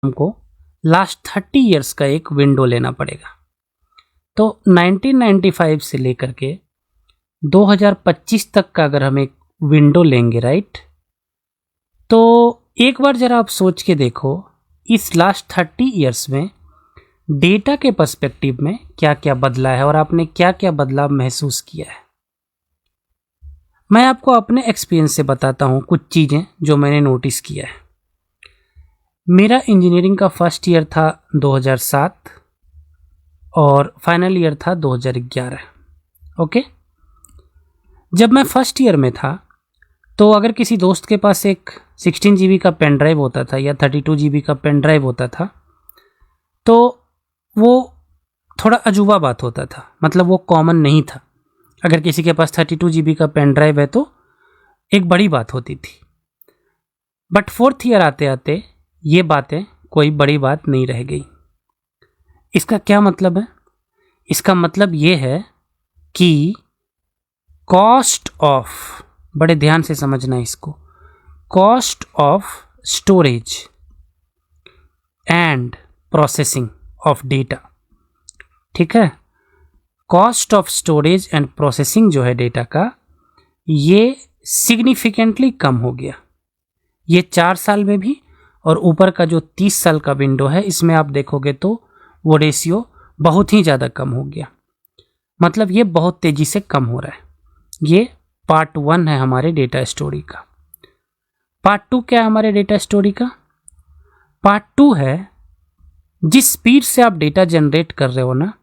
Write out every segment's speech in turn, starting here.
हमको last 30 years का एक विंडो लेना पड़ेगा। तो 1995 से लेकर के 2025 तक का अगर हम एक विंडो लेंगे, राइट, तो एक बार जरा आप सोच के देखो इस लास्ट 30 इयर्स में डेटा के पर्सपेक्टिव में क्या क्या बदला है और आपने क्या क्या बदलाव महसूस किया है। मैं आपको अपने एक्सपीरियंस से बताता हूँ कुछ चीज़ें जो मैंने नोटिस किया है। मेरा इंजीनियरिंग का फर्स्ट ईयर था 2007 और फाइनल ईयर था 2011। ओके, जब मैं फर्स्ट ईयर में था तो अगर किसी दोस्त के पास एक 16 GB का पेन ड्राइव होता था या 32 GB का पेन ड्राइव होता था तो वो थोड़ा अजूबा बात होता था, मतलब वो कॉमन नहीं था। अगर किसी के पास 32 GB का पेन ड्राइव है तो एक बड़ी बात होती थी। बट फोर्थ ईयर आते आते ये बातें कोई बड़ी बात नहीं रह गई। इसका क्या मतलब है? इसका मतलब ये है कि कॉस्ट ऑफ, बड़े ध्यान से समझना इसको, cost of storage and processing of data, ठीक है, cost of storage and processing जो है डेटा का, ये सिग्निफिकेंटली कम हो गया। ये 4 साल में भी, और ऊपर का जो 30 साल का विंडो है इसमें आप देखोगे तो वो रेशियो बहुत ही ज़्यादा कम हो गया। मतलब ये बहुत तेज़ी से कम हो रहा है। ये पार्ट 1 है हमारे डेटा स्टोरी का। पार्ट 2 क्या है हमारे डेटा स्टोरी का? पार्ट 2 है जिस स्पीड से आप डेटा जनरेट कर रहे हो ना,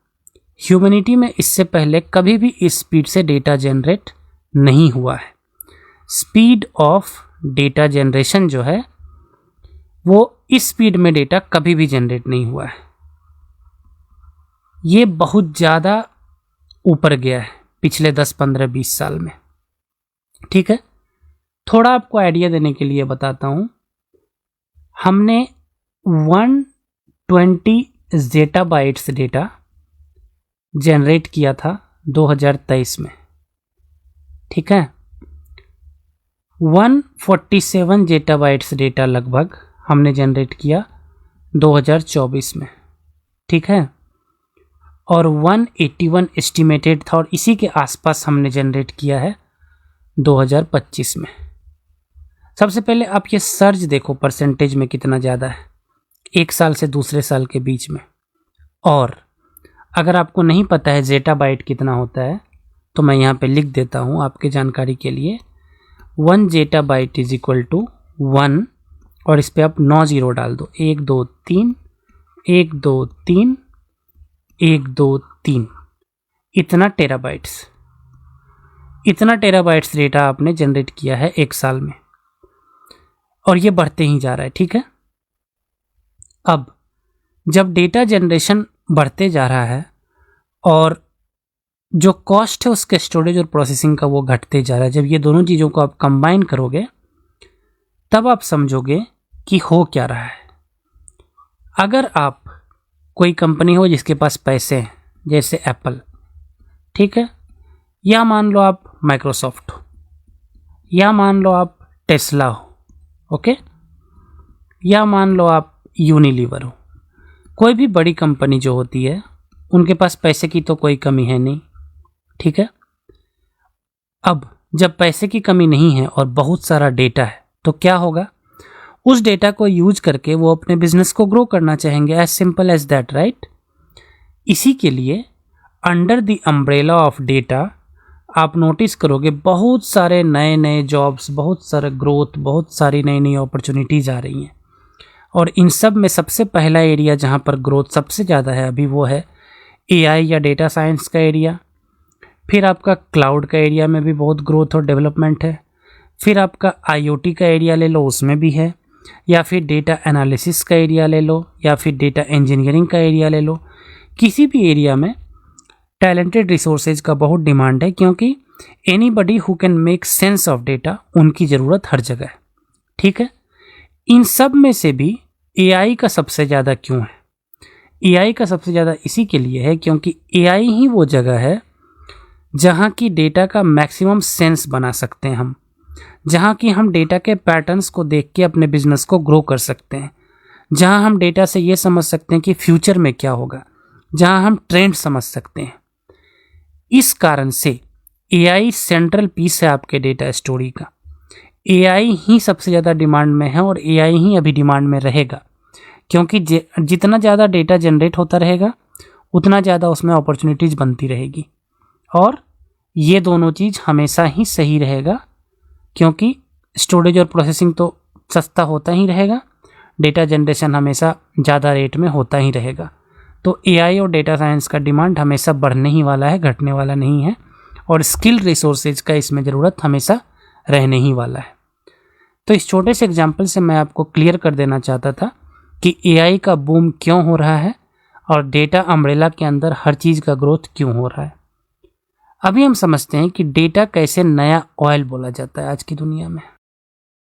ह्यूमैनिटी में इससे पहले कभी भी इस स्पीड से डेटा जनरेट नहीं हुआ है। स्पीड ऑफ डेटा जनरेशन जो है वो इस स्पीड में डेटा कभी भी जनरेट नहीं हुआ है। ये बहुत ज़्यादा ऊपर गया है पिछले 10, 15, 20 साल में, ठीक है। थोड़ा आपको आइडिया देने के लिए बताता हूँ, हमने 120 ज़ेटाबाइट्स डेटा जनरेट किया था 2023 में, ठीक है। 147 ज़ेटाबाइट्स डेटा लगभग हमने जनरेट किया 2024 में, ठीक है, और 181 एस्टिमेटेड था और इसी के आसपास हमने जनरेट किया है 2025 में। सबसे पहले आप ये सर्ज देखो परसेंटेज में कितना ज़्यादा है एक साल से दूसरे साल के बीच में। और अगर आपको नहीं पता है ज़ेटाबाइट कितना होता है तो मैं यहाँ पे लिख देता हूँ आपके जानकारी के लिए। 1 ज़ेटाबाइट इज इक्वल टू 1 और इस पर आप 9 ज़ीरो डाल दो, 1 2 3 1 2 3 1 2 3, इतना टेराबाइट्स डेटा आपने जनरेट किया है एक साल में, और ये बढ़ते ही जा रहा है, ठीक है। अब जब डेटा जनरेशन बढ़ते जा रहा है और जो कॉस्ट है उसके स्टोरेज और प्रोसेसिंग का वो घटते जा रहा है, जब ये दोनों चीज़ों को आप कंबाइन करोगे तब आप समझोगे कि हो क्या रहा है। अगर आप कोई कंपनी हो जिसके पास पैसे हैं, जैसे एप्पल, ठीक है, या मान लो आप माइक्रोसॉफ्ट हो, या मान लो आप टेस्ला हो, ओके, या मान लो आप यूनिलीवर हो, कोई भी बड़ी कंपनी जो होती है उनके पास पैसे की तो कोई कमी है नहीं, ठीक है। अब जब पैसे की कमी नहीं है और बहुत सारा डेटा है तो क्या होगा, उस डेटा को यूज करके वो अपने बिजनेस को ग्रो करना चाहेंगे, as simple as that, right. इसी के लिए under the umbrella of data आप नोटिस करोगे बहुत सारे नए नए जॉब्स, बहुत सारा ग्रोथ, बहुत सारी नई नई अपॉर्चुनिटीज़ आ रही हैं। और इन सब में सबसे पहला एरिया जहाँ पर ग्रोथ सबसे ज़्यादा है अभी वो है AI या डेटा साइंस का एरिया। फिर आपका क्लाउड का एरिया में भी बहुत ग्रोथ और डेवलपमेंट है। फिर आपका IoT का एरिया ले लो, उसमें भी है, या फिर डेटा एनालिसिस का एरिया ले लो, या फिर डेटा इंजीनियरिंग का एरिया ले लो। किसी भी एरिया में टैलेंटेड रिसोर्सेज का बहुत डिमांड है, क्योंकि anybody who can make sense of data, उनकी ज़रूरत हर जगह है, ठीक है। इन सब में से भी AI का सबसे ज़्यादा क्यों है? AI का सबसे ज़्यादा इसी के लिए है क्योंकि AI ही वो जगह है जहाँ की डेटा का मैक्सिमम सेंस बना सकते हैं हम, जहाँ की हम डेटा के पैटर्न्स को देख के अपने बिजनेस को ग्रो कर सकते हैं, जहां हम डेटा से ये समझ सकते हैं कि फ्यूचर में क्या होगा, जहां हम ट्रेंड समझ सकते हैं। इस कारण से एआई सेंट्रल पीस है आपके डेटा स्टोरी का। एआई ही सबसे ज़्यादा डिमांड में है और एआई ही अभी डिमांड में रहेगा, क्योंकि जितना ज़्यादा डेटा जनरेट होता रहेगा उतना ज़्यादा उसमें अपॉर्चुनिटीज़ बनती रहेगी। और ये दोनों चीज़ हमेशा ही सही रहेगा, क्योंकि स्टोरेज और प्रोसेसिंग तो सस्ता होता ही रहेगा, डेटा जनरेशन हमेशा ज़्यादा रेट में होता ही रहेगा। तो एआई और डेटा साइंस का डिमांड हमेशा बढ़ने ही वाला है, घटने वाला नहीं है। और स्किल रिसोर्सेज का इसमें ज़रूरत हमेशा रहने ही वाला है। तो इस छोटे से एग्जाम्पल से मैं आपको क्लियर कर देना चाहता था कि एआई का बूम क्यों हो रहा है और डेटा अम्ब्रेला के अंदर हर चीज़ का ग्रोथ क्यों हो रहा है। अभी हम समझते हैं कि डेटा कैसे नया ऑयल बोला जाता है आज की दुनिया में।